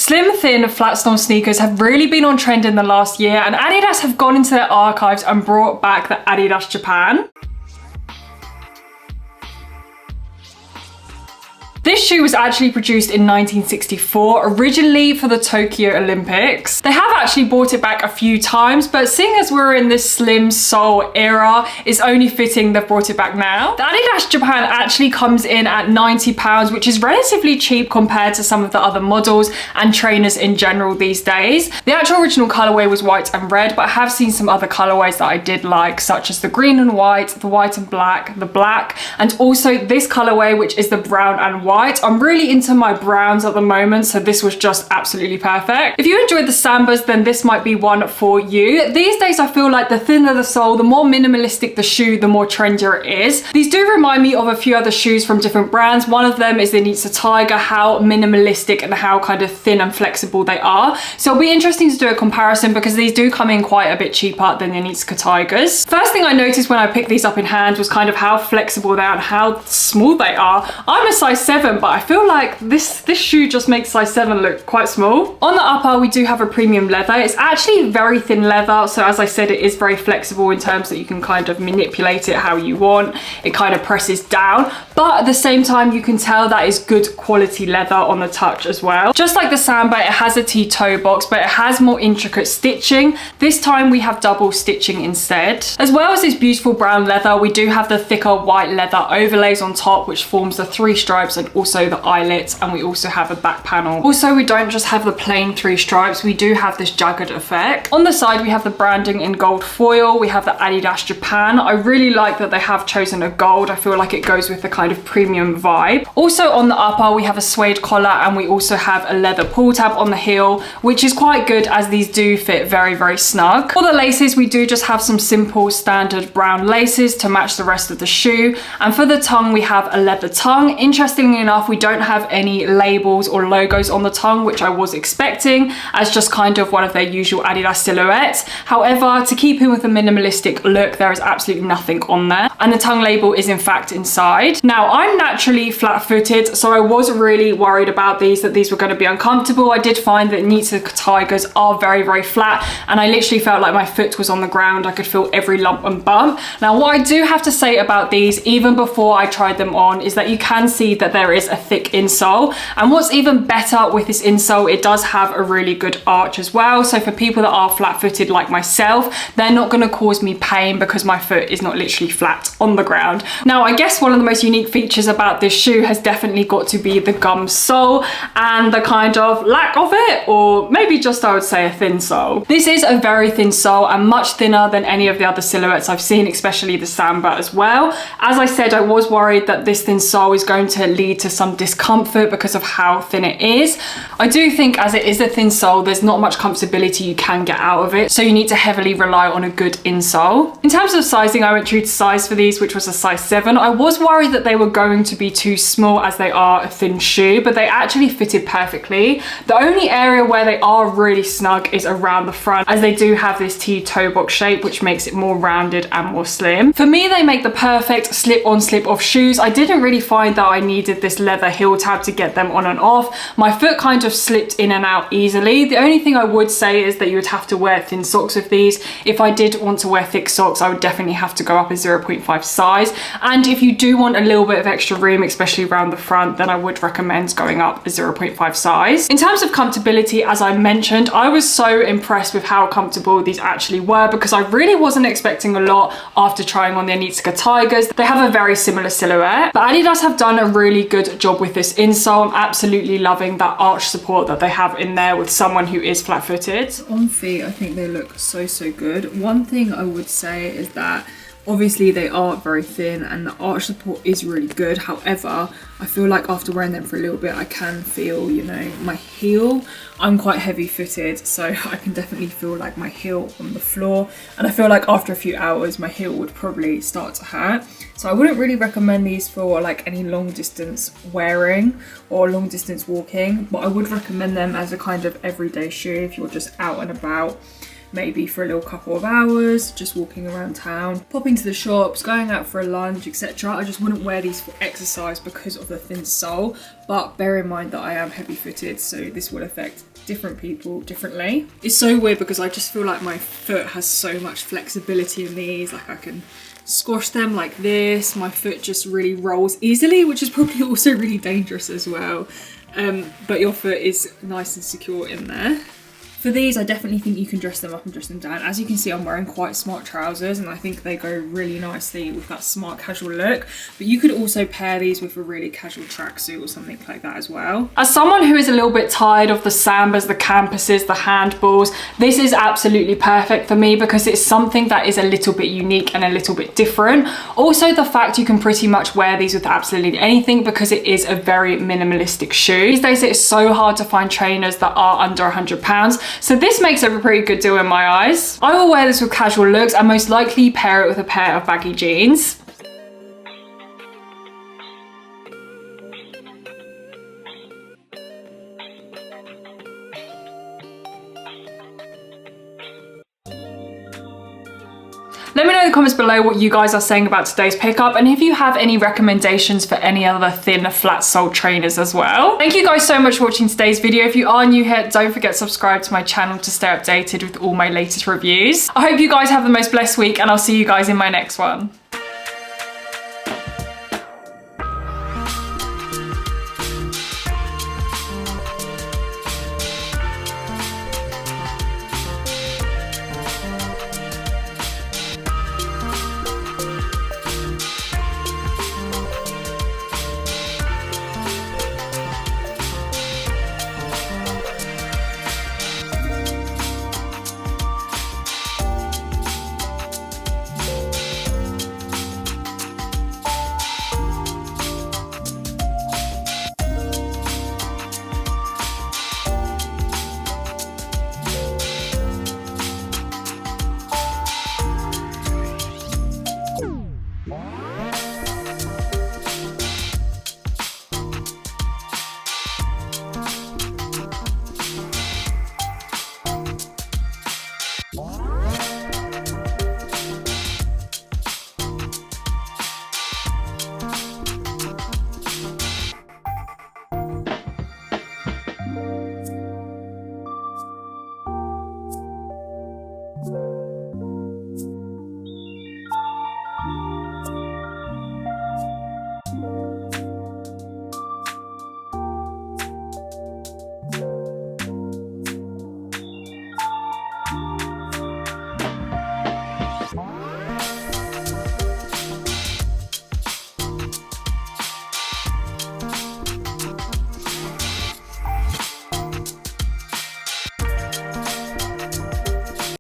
Slim, thin, flat stone sneakers have really been on trend in the last year, and Adidas have gone into their archives and brought back the Adidas Japan. This shoe was actually produced in 1964, originally for the Tokyo Olympics. They have actually brought it back a few times, but seeing as we're in this slim sole era, it's only fitting they've brought it back now. The Adidas Japan actually comes in at £90, which is relatively cheap compared to some of the other models and trainers in general these days. The actual original colorway was white and red, but I have seen some other colorways that I did like, such as the green and white, the white and black, the black, and also this colorway, which is the brown and white. I'm really into my browns at the moment, so this was just absolutely perfect. If you enjoyed the Sambas, then this might be one for you. These days, I feel like the thinner the sole, the more minimalistic the shoe, the more trendier it is. These do remind me of a few other shoes from different brands. One of them is the Nitsa Tiger, how minimalistic and how kind of thin and flexible they are. So it'll be interesting to do a comparison because these do come in quite a bit cheaper than the Nitsa Tigers. First thing I noticed when I picked these up in hand was kind of how flexible they are and how small they are. I'm a size 7, but I feel like this shoe just makes size 7 look quite small. On the upper, we do have a premium leather. It's actually very thin leather, so as I said, it is very flexible in terms that you can kind of manipulate it how you want. It kind of presses down, but at the same time, you can tell that is good quality leather on the touch as well. Just like the Samba, it has a T-toe box, but it has more intricate stitching. This time we have double stitching instead. As well as this beautiful brown leather, we do have the thicker white leather overlays on top, which forms the 3 stripes and also the eyelets, and we also have a back panel. Also, we don't just have the plain 3 stripes, we do have this jagged effect. On the side, we have the branding in gold foil. We have the Adidas Japan. I really like that they have chosen a gold. I feel like it goes with the kind of premium vibe. Also on the upper, we have a suede collar, and we also have a leather pull tab on the heel, which is quite good as these do fit very, very snug. For the laces, we do just have some simple standard brown laces to match the rest of the shoe. And for the tongue, we have a leather tongue. Interestingly enough, we don't have any labels or logos on the tongue, which I was expecting as just kind of one of their usual Adidas silhouettes. However, to keep in with a minimalistic look, there is absolutely nothing on there, and the tongue label is in fact inside. Now, I'm naturally flat-footed, so I was really worried about that these were going to be uncomfortable. I did find that Nitsa Tigers are very, very flat, and I literally felt like my foot was on the ground. I could feel every lump and bump. Now, what I do have to say about these, even before I tried them on, is that you can see that there is a thick insole, and what's even better with this insole, it does have a really good arch as well. So for people that are flat-footed like myself, they're not going to cause me pain because my foot is not literally flat on the ground. Now, I guess one of the most unique features about this shoe has definitely got to be the gum sole and the kind of lack of it, or maybe just I would say a thin sole. This is a very thin sole and much thinner than any of the other silhouettes I've seen, especially the Samba as well. As I said, I was worried that this thin sole is going to lead to some discomfort because of how thin it is. I do think as it is a thin sole, there's not much comfortability you can get out of it, so you need to heavily rely on a good insole. In terms of sizing, I went true to size for these, which was a size 7. I was worried that they were going to be too small as they are a thin shoe, but they actually fitted perfectly. The only area where they are really snug is around the front, as they do have this T-toe box shape, which makes it more rounded and more slim. For me, they make the perfect slip-on, slip-off shoes. I didn't really find that I needed this leather heel tab to get them on and off. My foot kind of slipped in and out easily. The only thing I would say is that you would have to wear thin socks with these. If I did want to wear thick socks, I would definitely have to go up a 0.5 size. And if you do want a little bit of extra room, especially around the front, then I would recommend going up a 0.5 size. In terms of comfortability, as I mentioned, I was so impressed with how comfortable these actually were because I really wasn't expecting a lot after trying on the Nitsa Tigers. They have a very similar silhouette, but Adidas have done a really good job with this insole. I'm absolutely loving that arch support that they have in there with someone who is flat-footed. On feet, I think they look so good. One thing I would say is that obviously they are very thin and the arch support is really good. However, I feel like after wearing them for a little bit, I can feel, you know, my heel. I'm quite heavy footed, so I can definitely feel like my heel on the floor. And I feel like after a few hours, my heel would probably start to hurt. So I wouldn't really recommend these for like any long distance wearing or long distance walking, but I would recommend them as a kind of everyday shoe if you're just out and about. maybe for a little couple of hours, just walking around town, popping to the shops, going out for a lunch, etc. I just wouldn't wear these for exercise because of the thin sole, but bear in mind that I am heavy footed, so this will affect different people differently. It's so weird because I just feel like my foot has so much flexibility in these, like I can squash them like this. My foot just really rolls easily, which is probably also really dangerous as well. But your foot is nice and secure in there. For these, I definitely think you can dress them up and dress them down. As you can see, I'm wearing quite smart trousers and I think they go really nicely with that smart casual look. But you could also pair these with a really casual tracksuit or something like that as well. As someone who is a little bit tired of the sambas, the campuses, the handballs, this is absolutely perfect for me because it's something that is a little bit unique and a little bit different. Also, the fact you can pretty much wear these with absolutely anything because it is a very minimalistic shoe. These days, it's so hard to find trainers that are under £100. So this makes it a pretty good deal in my eyes. I will wear this with casual looks and most likely pair it with a pair of baggy jeans. Let me know in the comments below what you guys are saying about today's pickup and if you have any recommendations for any other thin flat sole trainers as well. Thank you guys so much for watching today's video. If you are new here, don't forget to subscribe to my channel to stay updated with all my latest reviews. I hope you guys have the most blessed week and I'll see you guys in my next one.